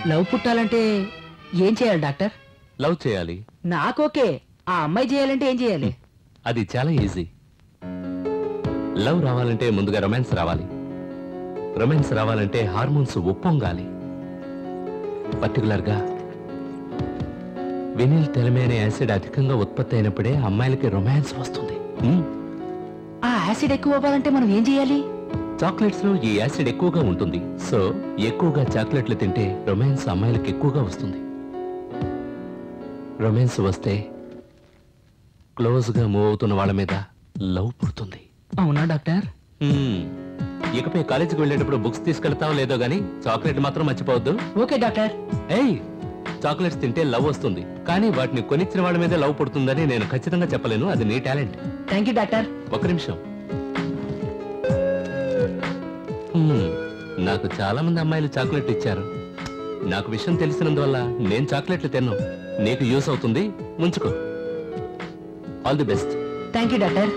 Love పుట్టాలంటే ఏం చేయాలి doctor? Love చేయాలి. నాకోకే, ఆ అమ్మాయి చేయాలంటే ఏం చేయాలి? అది చాలా ఈజీ. లవ్ రావాలంటే ముందుగా రొమాన్స్ రావాలి. రొమాన్స్ రావాలంటే హార్మోన్స్ ఉప్పొంగాలి. పర్టికులర్గా వినిల్ తెలమైన యాసిడ్ అధికంగా ఉత్పత్తి అయినప్పుడే అమ్మాయిలకి రొమాన్స్ వస్తుంది. ఆ యాసిడ్ ఎక్కువ అవ్వాలంటే మనం ఏం చేయాలి? చాక్లెట్స్ లో ఈ యాసిడ్ ఎక్కువగా ఉంటుంది. సో ఎక్కువగా చాక్లెట్లు తింటే రొమాన్స్ అమ్మాయిలకి ఎక్కువగా వస్తుంది. రొమాన్స్ వస్తే క్లోజ్ గా మూవ్ అవుతున్న వాళ్ళ మీద లవ్ పుడుతుంది. అవునా డాక్టర్? ఇకపై కాలేజీకి వెళ్ళేటప్పుడు బుక్స్ తీసుకెళ్తావు లేదో గానీ చాక్లెట్ మాత్రం మర్చిపోవద్దు. Okay doctor. ఏయ్, చాక్లెట్స్ తింటే లవ్ వస్తుంది, కానీ వాటిని కొనిచ్చిన వాళ్ళ మీద లవ్ పుడుతుందని నేను ఖచ్చితంగా చెప్పలేను. అది నీ టాలెంట్. Thank you doctor. ఒక్క నిమిషం. నాకు చాలా మంది అమ్మాయిలు చాక్లెట్ ఇచ్చారు. నాకు విషయం తెలిసినందువల్ల నేను చాక్లెట్లు తిన్నాను. నీకు యూస్ అవుతుంది, ముంచుకో. All the best. Thank you doctor.